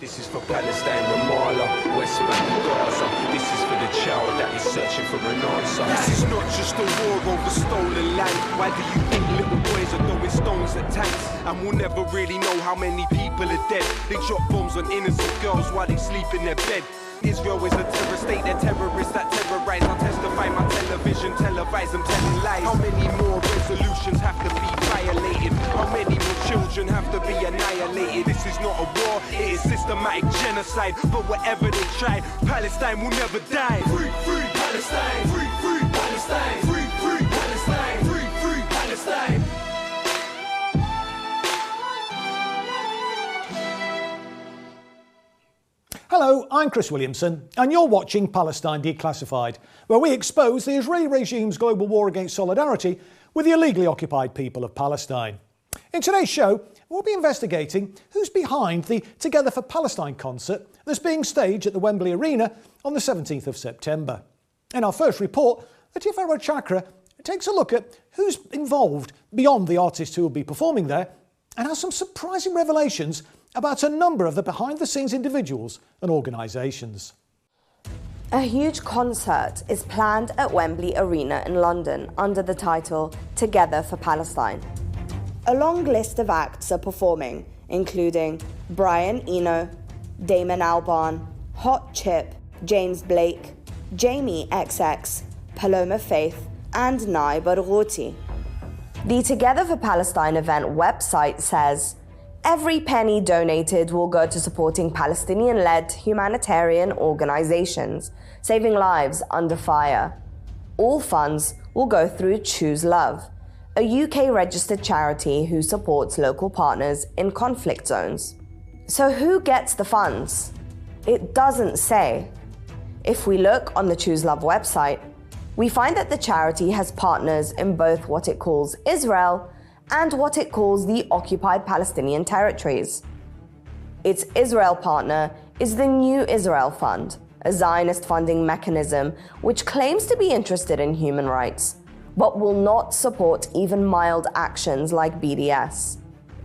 This is for Palestine, Ramallah, West Bank, Gaza. This is for the child that is searching for an answer. This is not just a war over stolen land. Why do you think little boys are throwing stones at tanks? And we'll never really know how many people are dead. They drop bombs on innocent girls while they sleep in their bed. Israel is a terror state, they're terrorists that terrorize. I'll testify my television, televise them telling lies. How many more resolutions have to be violated? How many more children have to be annihilated? This is not a war, it is systematic genocide. But whatever they try, Palestine will never die. Free, free Palestine! Free, free Palestine! Free, free Palestine! Free, free Palestine! Hello, I'm Chris Williamson, and you're watching Palestine Declassified, where we expose the Israeli regime's global war against solidarity with the illegally occupied people of Palestine. In today's show, we'll be investigating who's behind the Together for Palestine concert that's being staged at the Wembley Arena on the 17th of September. In our first report, the Tiferet Chakra takes a look at who's involved beyond the artists who will be performing there, and has some surprising revelations about a number of the behind-the-scenes individuals and organisations. A huge concert is planned at Wembley Arena in London under the title Together for Palestine. A long list of acts are performing, including Brian Eno, Damon Albarn, Hot Chip, James Blake, Jamie XX, Paloma Faith, and Nai Barghouti. The Together for Palestine event website says, every penny donated will go to supporting Palestinian-led humanitarian organisations, saving lives under fire. All funds will go through Choose Love, a UK-registered charity who supports local partners in conflict zones. So who gets the funds? It doesn't say. If we look on the Choose Love website, we find that the charity has partners in both what it calls Israel and what it calls the occupied Palestinian territories. Its Israel partner is the New Israel Fund, a Zionist funding mechanism which claims to be interested in human rights, but will not support even mild actions like BDS.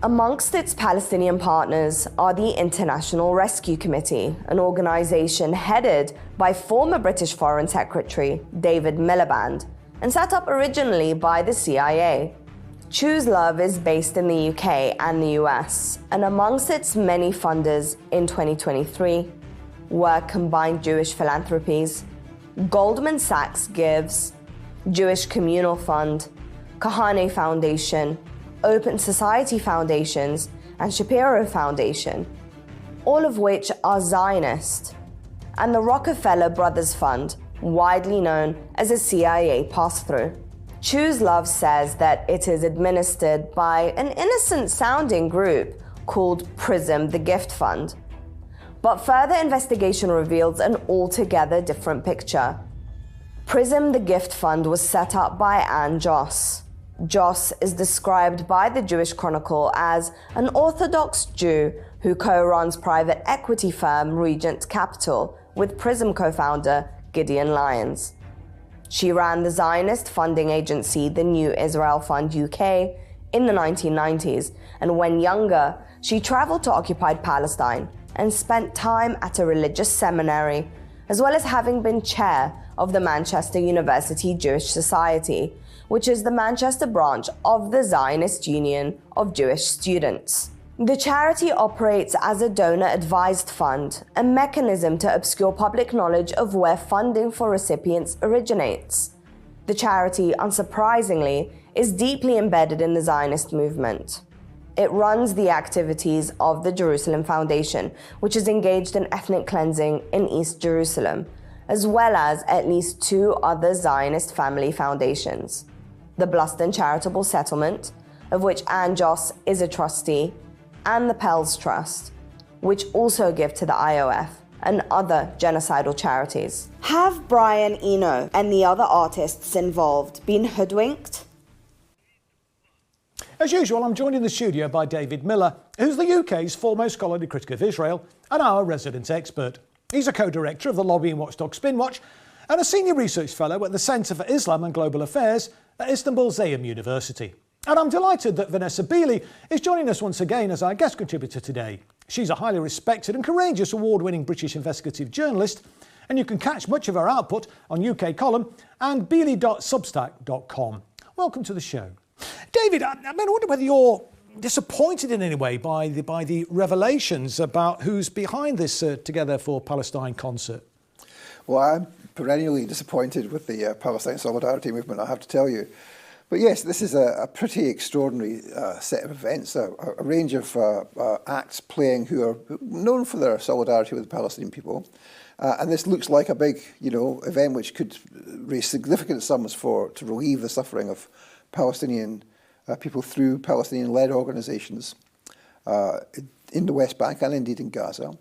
Amongst its Palestinian partners are the International Rescue Committee, an organisation headed by former British Foreign Secretary David Miliband and set up originally by the CIA. Choose Love is based in the UK and the US, and amongst its many funders in 2023 were Combined Jewish Philanthropies, Goldman Sachs Gives, Jewish Communal Fund, Kahane Foundation, Open Society Foundations, and Shapiro Foundation, all of which are Zionist, and the Rockefeller Brothers Fund, widely known as a CIA pass-through. Choose Love says that it is administered by an innocent-sounding group called PRISM the Gift Fund. But further investigation reveals an altogether different picture. PRISM the Gift Fund was set up by Ann Joss. Joss is described by the Jewish Chronicle as an Orthodox Jew who co-runs private equity firm Regent Capital with PRISM co-founder Gideon Lyons. She ran the Zionist funding agency, the New Israel Fund UK, in the 1990s, and when younger, she traveled to occupied Palestine and spent time at a religious seminary, as well as having been chair of the Manchester University Jewish Society, which is the Manchester branch of the Zionist Union of Jewish Students. The charity operates as a donor-advised fund, a mechanism to obscure public knowledge of where funding for recipients originates. The charity, unsurprisingly, is deeply embedded in the Zionist movement. It runs the activities of the Jerusalem Foundation, which is engaged in ethnic cleansing in East Jerusalem, as well as at least two other Zionist family foundations. The Bluston Charitable Settlement, of which Ann Joss is a trustee, and the Pels Trust, which also give to the IOF and other genocidal charities. Have Brian Eno and the other artists involved been hoodwinked? As usual, I'm joined in the studio by David Miller, who's the UK's foremost scholarly critic of Israel and our resident expert. He's a co-director of the lobbying watchdog Spinwatch and a senior research fellow at the Centre for Islam and Global Affairs at Istanbul Zeyim University. And I'm delighted that Vanessa Beeley is joining us once again as our guest contributor today. She's a highly respected and courageous award-winning British investigative journalist, and you can catch much of her output on UK Column and beely.substack.com. Welcome to the show. David, I wonder whether you're disappointed in any way by the revelations about who's behind this Together for Palestine concert. Well, I'm perennially disappointed with the Palestine Solidarity Movement, I have to tell you. But yes, this is a pretty extraordinary set of events, a range of acts playing who are known for their solidarity with the Palestinian people. And this looks like a big, event which could raise significant sums to relieve the suffering of Palestinian people through Palestinian-led organisations in the West Bank and indeed in Gaza.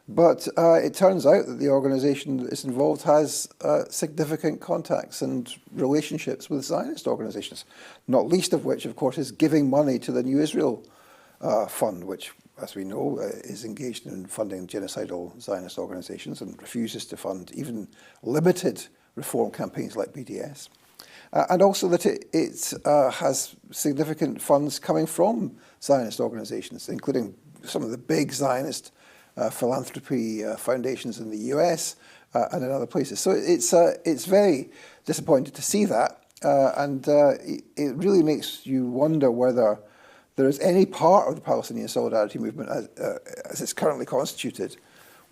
But it turns out that the organisation that is involved has significant contacts and relationships with Zionist organisations, not least of which, of course, is giving money to the New Israel Fund, which, as we know, is engaged in funding genocidal Zionist organisations and refuses to fund even limited reform campaigns like BDS. And also that it has significant funds coming from Zionist organisations, including some of the big Zionist philanthropy foundations in the US and in other places. So it's very disappointing to see that, and it really makes you wonder whether there is any part of the Palestinian Solidarity Movement as it's currently constituted,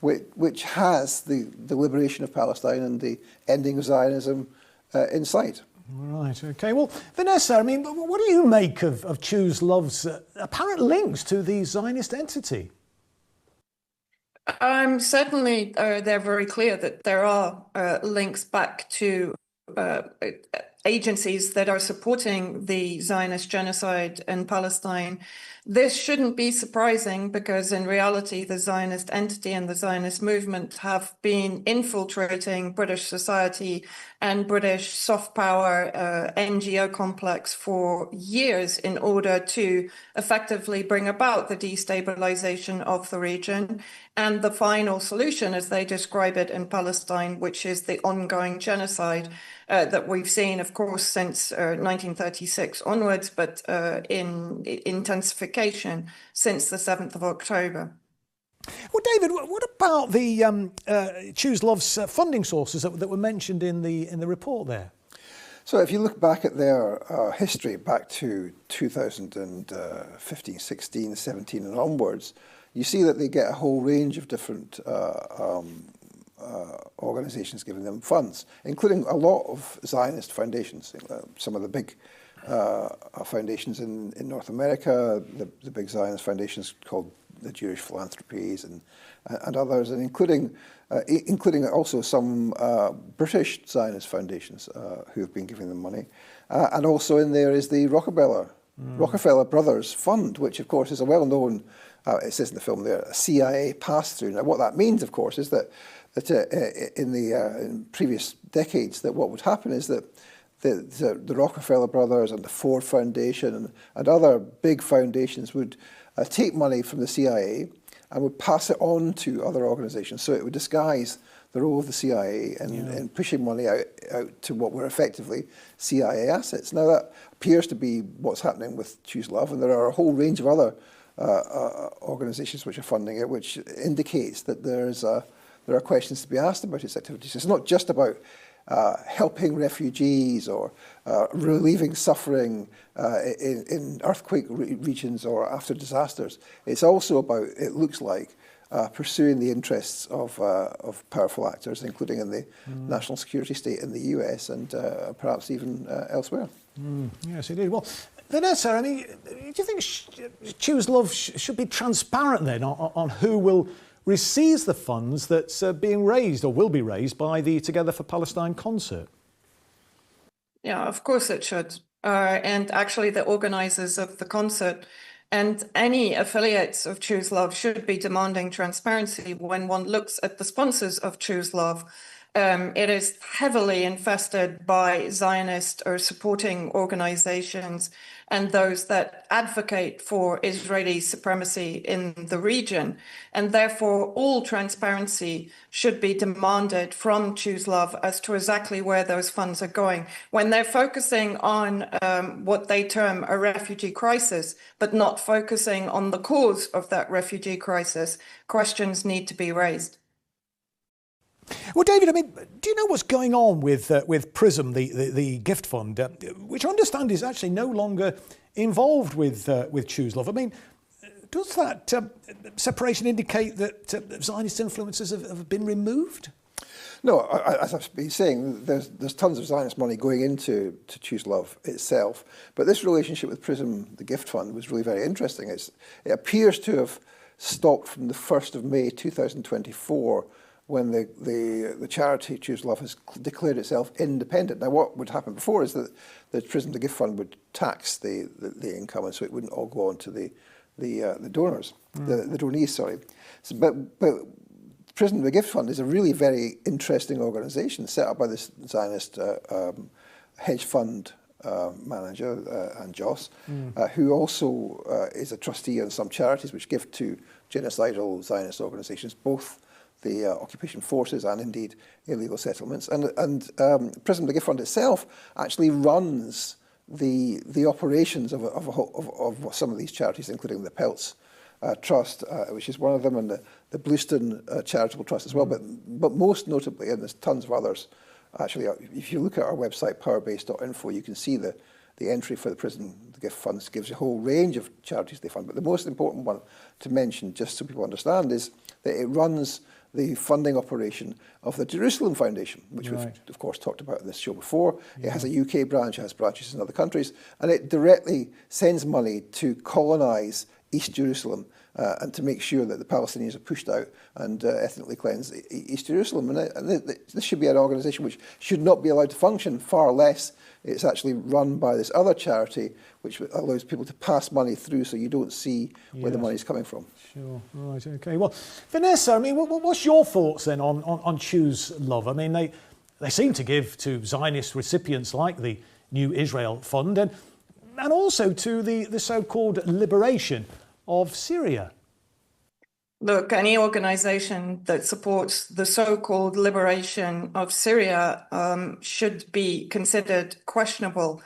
which has the liberation of Palestine and the ending of Zionism in sight. Right, OK. Well, Vanessa, what do you make of Choose Love's apparent links to the Zionist entity? Certainly, they're very clear that there are links back to agencies that are supporting the Zionist genocide in Palestine. This shouldn't be surprising because in reality, the Zionist entity and the Zionist movement have been infiltrating British society and British soft power NGO complex for years in order to effectively bring about the destabilization of the region and the final solution, as they describe it in Palestine, which is the ongoing genocide that we've seen, of course, since 1936 onwards, but in intensification since the 7th of October. Well, David, what about the Choose Love's funding sources that were mentioned in the report there? So if you look back at their history back to 2015, 16, 17 and onwards, you see that they get a whole range of different organisations giving them funds, including a lot of Zionist foundations, some of the big foundations in North America, the big Zionist foundations called the Jewish Philanthropies and others, and including also some British Zionist foundations who have been giving them money. And also in there is the Rockefeller Brothers Fund, which of course is a well-known, it says in the film there, a CIA pass-through. Now what that means, of course, is that in previous decades, that what would happen is that the Rockefeller Brothers and the Ford Foundation and other big foundations would take money from the CIA and would pass it on to other organisations. So it would disguise the role of the CIA in pushing money out to what were effectively CIA assets. Now that appears to be what's happening with Choose Love, and there are a whole range of other organisations which are funding it, which indicates that there are questions to be asked about its activities. It's not just about helping refugees or relieving suffering in earthquake regions or after disasters. It's also about, it looks like, pursuing the interests of powerful actors, including in the national security state in the US and perhaps even elsewhere. Yes, it is. Well, Vanessa, do you think Choose Love should be transparent then on who will receives the funds that's being raised or will be raised by the Together for Palestine concert? Yeah, of course it should. And actually the organisers of the concert and any affiliates of Choose Love should be demanding transparency. When one looks at the sponsors of Choose Love, It is heavily infested by Zionist or supporting organizations and those that advocate for Israeli supremacy in the region. And therefore, all transparency should be demanded from Choose Love as to exactly where those funds are going. When they're focusing on what they term a refugee crisis, but not focusing on the cause of that refugee crisis, questions need to be raised. Well, David, I mean, do you know what's going on with PRISM, the gift fund, which I understand is actually no longer involved with Choose Love? I mean, does that separation indicate that Zionist influences have been removed? No, as I've been saying, there's tons of Zionist money going into Choose Love itself, but this relationship with PRISM, the gift fund, was really very interesting. It appears to have stopped from the 1st of May 2024, when the charity Choose Love has declared itself independent. Now, what would happen before is that the PRISM, the gift fund, would tax the income, and so it wouldn't all go on to the donors, the donees. Sorry, so, but PRISM, the gift fund, is a really very interesting organisation set up by this Zionist hedge fund manager, and Joss, who also is a trustee on some charities which give to genocidal Zionist organisations, both the occupation forces and indeed illegal settlements. And PRISM, the gift fund itself, actually runs the operations of some of these charities, including the Peltz Trust, which is one of them, and the Blueston Charitable Trust as well. But most notably, and there's tons of others, actually, if you look at our website, powerbase.info, you can see the entry for the PRISM, the gift funds, gives a whole range of charities they fund. But the most important one to mention, just so people understand, is that it runs the funding operation of the Jerusalem Foundation, which we've, of course, talked about in this show before. Yeah. It has a UK branch, it has branches in other countries, and it directly sends money to colonise East Jerusalem and to make sure that the Palestinians are pushed out and ethnically cleanse East Jerusalem. And this should be an organisation which should not be allowed to function, far less it's actually run by this other charity, which allows people to pass money through so you don't see where the money's coming from. Sure, right, okay. Well, Vanessa, I mean, what's your thoughts then on Choose Love? I mean, they seem to give to Zionist recipients like the New Israel Fund and also to the so-called liberation of Syria. Look, any organisation that supports the so-called liberation of Syria should be considered questionable.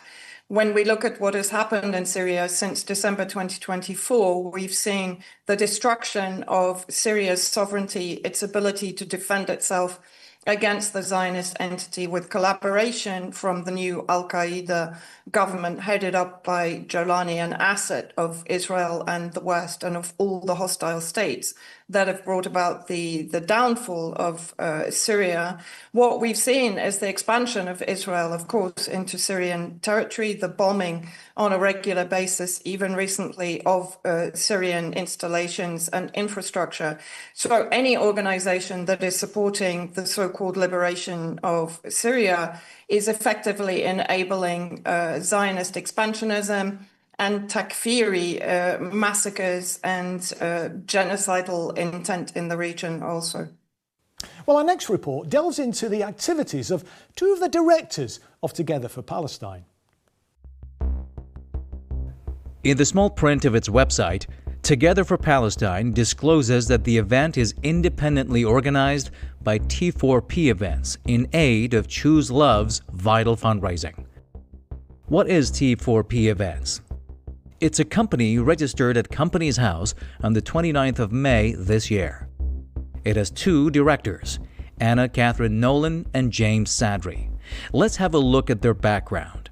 When we look at what has happened in Syria since December 2024, we've seen the destruction of Syria's sovereignty, its ability to defend itself against the Zionist entity, with collaboration from the new Al-Qaeda government headed up by Jolani and Assad of Israel and the West and of all the hostile states that have brought about the downfall of Syria. What we've seen is the expansion of Israel, of course, into Syrian territory, the bombing on a regular basis, even recently, of Syrian installations and infrastructure. So any organization that is supporting the so-called liberation of Syria is effectively enabling Zionist expansionism and takfiri massacres and genocidal intent in the region also. Well, our next report delves into the activities of two of the directors of Together for Palestine. In the small print of its website, Together for Palestine discloses that the event is independently organized by T4P Events in aid of Choose Love's vital fundraising. What is T4P Events? It's a company registered at Companies House on the 29th of May this year. It has two directors, Anna Catherine Nolan and James Sadri. Let's have a look at their background.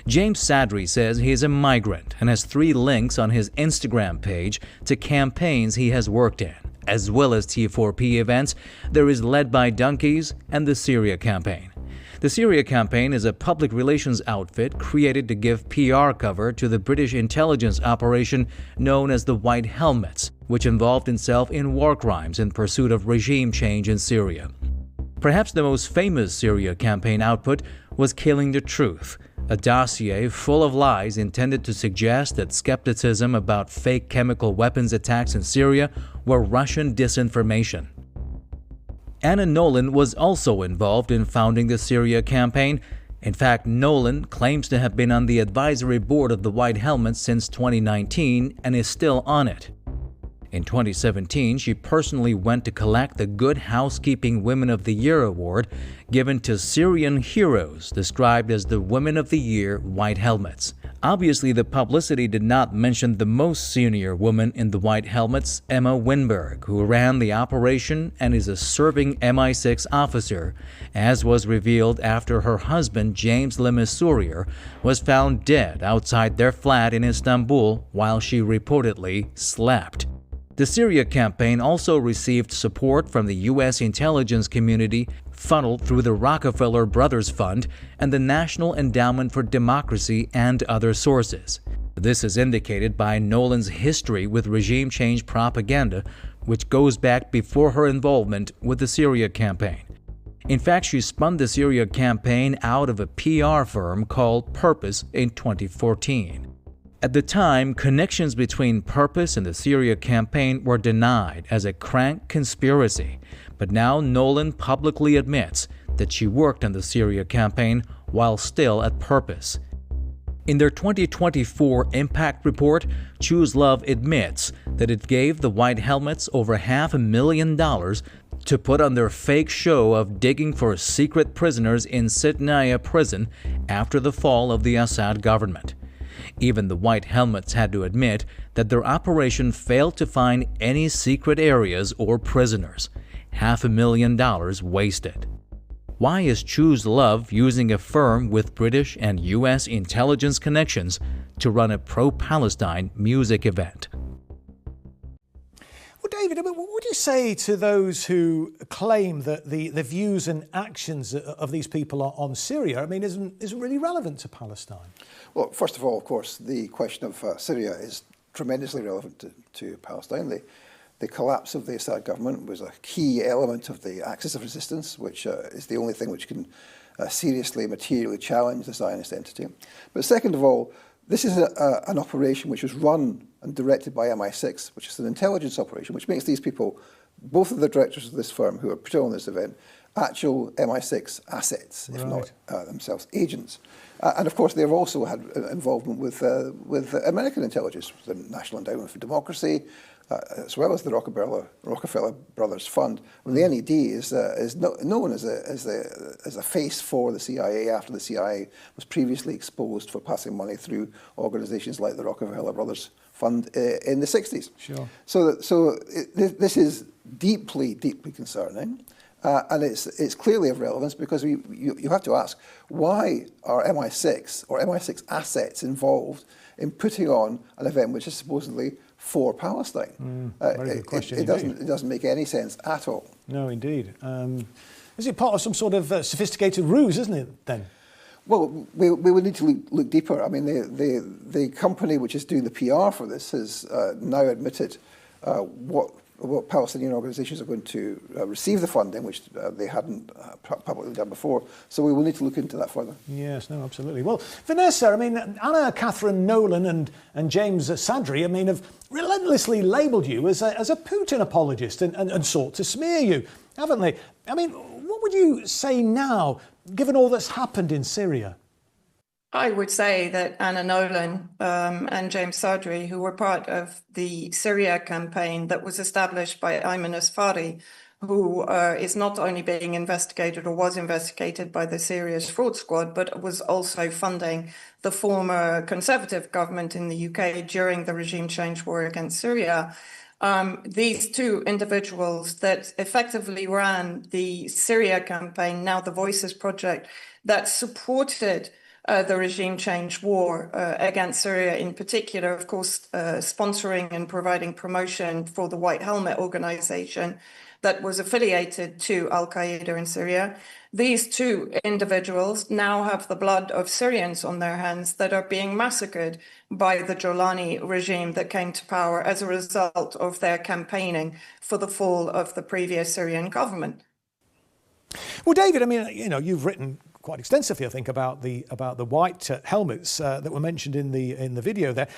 James Sadri says he is a migrant and has 3 links on his Instagram page to campaigns he has worked in, as well as T4P Events. There is Led by Donkeys and the Syria Campaign. The Syria Campaign is a public relations outfit created to give PR cover to the British intelligence operation known as the White Helmets, which involved itself in war crimes in pursuit of regime change in Syria. Perhaps the most famous Syria Campaign output was Killing the Truth, a dossier full of lies intended to suggest that skepticism about fake chemical weapons attacks in Syria were Russian disinformation. Anna Nolan was also involved in founding the Syria Campaign. In fact, Nolan claims to have been on the advisory board of the White Helmets since 2019 and is still on it. In 2017, she personally went to collect the Good Housekeeping Women of the Year award given to Syrian heroes described as the Women of the Year White Helmets. Obviously, the publicity did not mention the most senior woman in the White Helmets, Emma Winberg, who ran the operation and is a serving MI6 officer, as was revealed after her husband, James Lemesourier, was found dead outside their flat in Istanbul while she reportedly slept. The Syria Campaign also received support from the U.S. intelligence community, funneled through the Rockefeller Brothers Fund and the National Endowment for Democracy and other sources. This is indicated by Nolan's history with regime change propaganda, which goes back before her involvement with the Syria Campaign. In fact, she spun the Syria Campaign out of a PR firm called Purpose in 2014. At the time, connections between Purpose and the Syria Campaign were denied as a crank conspiracy, but now Nolan publicly admits that she worked on the Syria Campaign while still at Purpose. In their 2024 Impact Report, Choose Love admits that it gave the White Helmets over $500,000 to put on their fake show of digging for secret prisoners in Sitnaya prison after the fall of the Assad government. Even the White Helmets had to admit that their operation failed to find any secret areas or prisoners. $500,000 wasted. Why is Choose Love using a firm with British and U.S. intelligence connections to run a pro-Palestine music event? Well, David, what would you say to those who claim that the views and actions of these people on Syria, isn't really relevant to Palestine? Well, first of all, of course, the question of Syria is tremendously relevant to Palestine. The collapse of the Assad government was a key element of the axis of resistance, which is the only thing which can seriously, materially challenge the Zionist entity. But second of all, this is an operation which was run and directed by MI6, which is an intelligence operation, which makes these people, both of the directors of this firm who are put on this event, actual MI6 assets, if not themselves agents. And of course, they've also had involvement with American intelligence, the National Endowment for Democracy, as well as the Rockefeller Brothers Fund. The NED is known as a face for the CIA after the CIA was previously exposed for passing money through organisations like the Rockefeller Brothers Fund in the 60s. Sure. So this is deeply, deeply concerning. And it's clearly of relevance because you have to ask, why are MI6 or MI6 assets involved in putting on an event which is supposedly for Palestine? Very good question. It doesn't make any sense at all. No, indeed. Is it part of some sort of sophisticated ruse, isn't it, then? Well, we would need to look deeper. I mean, the company which is doing the PR for this has now admitted what Palestinian organisations are going to receive the funding, which they hadn't publicly done before. So we will need to look into that further. Yes, no, absolutely. Well, Vanessa, Anna, Catherine, Nolan and James Sadri, have relentlessly labelled you as a Putin apologist and sought to smear you, haven't they? What would you say now, given all that's happened in Syria? I would say that Anna Nolan and James Sadri, who were part of the Syria campaign that was established by Ayman Asfari, who is not only being investigated or was investigated by the Syria's fraud squad, but was also funding the former Conservative government in the UK during the regime change war against Syria. These two individuals that effectively ran the Syria campaign, now the Voices Project, that supported the regime change war against Syria in particular, of course, sponsoring and providing promotion for the White Helmet organization that was affiliated to Al-Qaeda in Syria. These two individuals now have the blood of Syrians on their hands that are being massacred by the Jolani regime that came to power as a result of their campaigning for the fall of the previous Syrian government. Well, David, you've written quite extensively, I think, about the white helmets that were mentioned in the video there.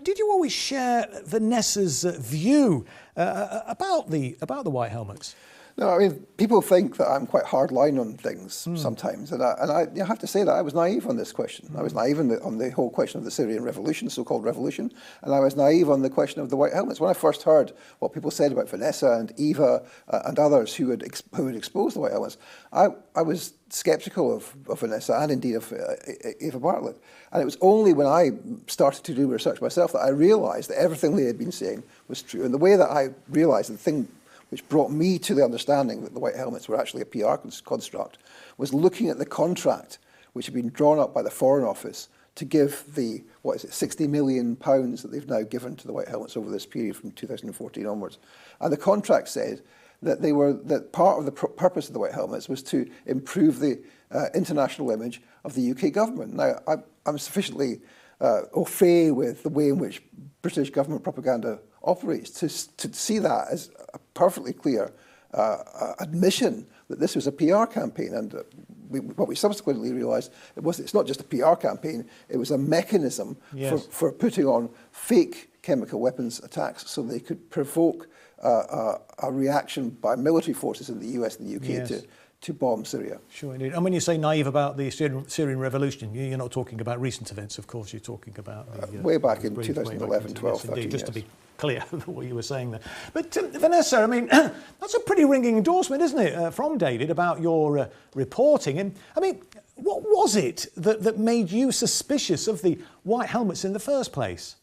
Did you always share Vanessa's view about the white helmets? No, I mean, people think that I'm quite hardline on things sometimes, and I have to say that I was naive on this question. I was naive on the whole question of the Syrian revolution, so-called revolution, and I was naive on the question of the white helmets. When I first heard what people said about Vanessa and Eva and others who had exposed the white helmets, I was sceptical of Vanessa and indeed of Eva Bartlett. And it was only when I started to do research myself that I realised that everything they had been saying was true. And the way that I realised the thing which brought me to the understanding that the white helmets were actually a PR construct, was looking at the contract which had been drawn up by the Foreign Office to give the, £60 million that they've now given to the white helmets over this period from 2014 onwards. And the contract said that that part of the purpose of the white helmets was to improve the international image of the UK government. Now, I'm sufficiently au fait with the way in which British government propaganda operates to see that as a perfectly clear admission that this was a PR campaign. And what we subsequently realised, it's not just a PR campaign, it was a mechanism for putting on fake chemical weapons attacks so they could provoke a reaction by military forces in the US and the UK to bomb Syria. Sure, indeed. And when you say naive about the Syrian revolution, you're not talking about recent events, of course, you're talking about way back in 2011, 12, 13, just to be clear what you were saying there. But Vanessa, I mean, that's a pretty ringing endorsement, isn't it, from David about your reporting. And I mean, what was it that made you suspicious of the white helmets in the first place?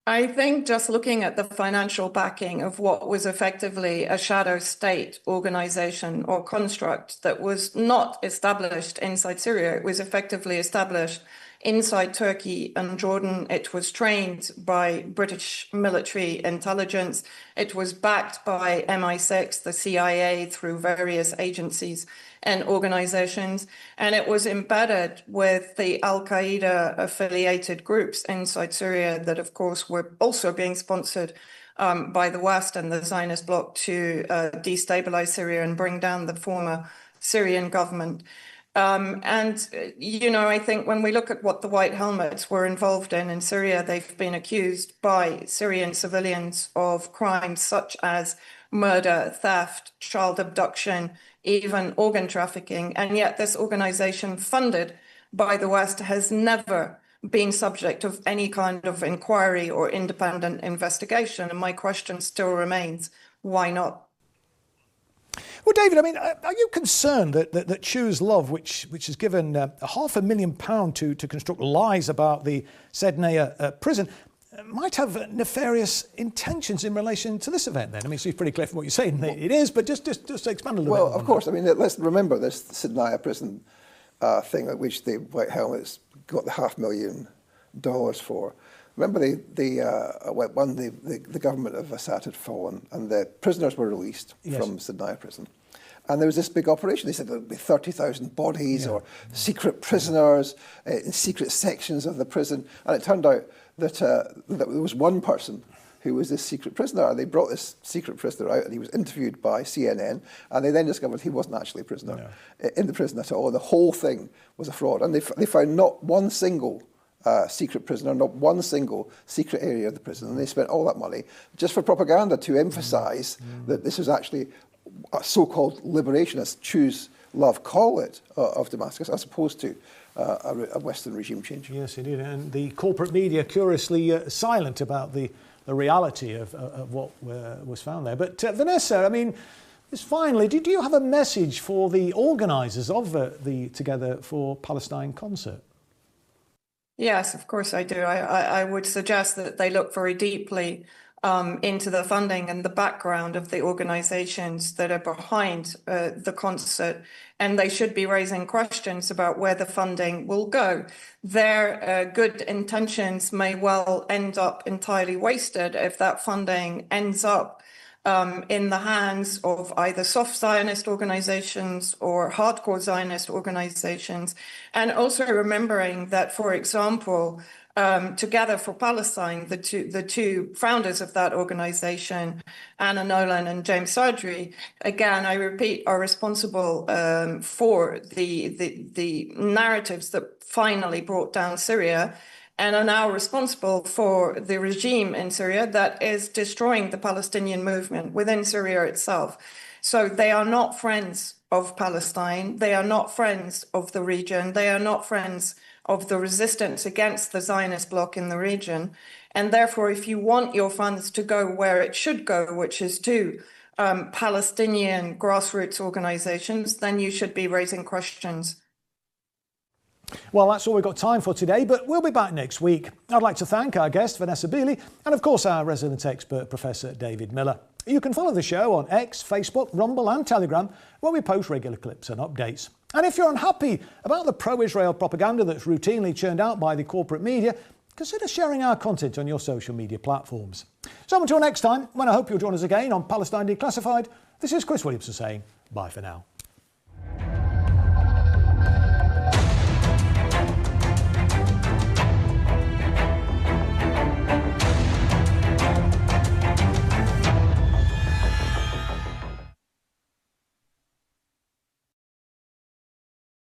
I think just looking at the financial backing of what was effectively a shadow state organization or construct that was not established inside Syria, it was effectively established inside Turkey and Jordan. It was trained by British military intelligence. It was backed by MI6, the CIA, through various agencies and organizations. And it was embedded with the Al-Qaeda affiliated groups inside Syria that, of course, were also being sponsored by the West and the Zionist bloc to destabilize Syria and bring down the former Syrian government. I think when we look at what the white helmets were involved in Syria, they've been accused by Syrian civilians of crimes such as murder, theft, child abduction, even organ trafficking. And yet this organization funded by the West has never been subject of any kind of inquiry or independent investigation. And my question still remains, why not? Well, David, I mean, are you concerned that Choose Love, which has given £500,000 to construct lies about the Sednaya prison, might have nefarious intentions in relation to this event then? I mean, it's pretty clear from what you're saying that it is, but just expand a little bit. Well, of course. I mean, let's remember this Sednaya prison thing at which the White Helmets got the $500,000 for. Remember, the government of Assad had fallen and the prisoners were released from Sednaya prison. And there was this big operation. They said there would be 30,000 bodies or secret prisoners in secret sections of the prison. And it turned out that there was one person who was this secret prisoner. And they brought this secret prisoner out and he was interviewed by CNN. And they then discovered he wasn't actually a prisoner in the prison at all. And the whole thing was a fraud. And they found not one single secret prisoner, not one single secret area of the prison. And they spent all that money just for propaganda to emphasise that this was actually a so-called liberation, as Choose Love call it, of Damascus, as opposed to a Western regime change. Yes, indeed. And the corporate media curiously silent about the reality of what was found there. But Vanessa, I mean, just finally, do you have a message for the organisers of the Together for Palestine concert? Yes, of course I do. I would suggest that they look very deeply into the funding and the background of the organizations that are behind the concert, and they should be raising questions about where the funding will go. Their good intentions may well end up entirely wasted if that funding ends up in the hands of either soft Zionist organizations or hardcore Zionist organizations. And also remembering that, for example, Together for Palestine, the two founders of that organization, Nolan and James Sadri, again, I repeat, are responsible for the narratives that finally brought down Syria. and are now responsible for the regime in Syria that is destroying the Palestinian movement within Syria itself. So they are not friends of Palestine. They are not friends of the region. They are not friends of the resistance against the Zionist bloc in the region. And therefore, if you want your funds to go where it should go, which is to Palestinian grassroots organizations, then you should be raising questions. Well, that's all we've got time for today, but we'll be back next week. I'd like to thank our guest, Vanessa Beeley, and of course our resident expert, Professor David Miller. You can follow the show on X, Facebook, Rumble and Telegram, where we post regular clips and updates. And if you're unhappy about the pro-Israel propaganda that's routinely churned out by the corporate media, consider sharing our content on your social media platforms. So until next time, when I hope you'll join us again on Palestine Declassified, this is Chris Williamson saying bye for now.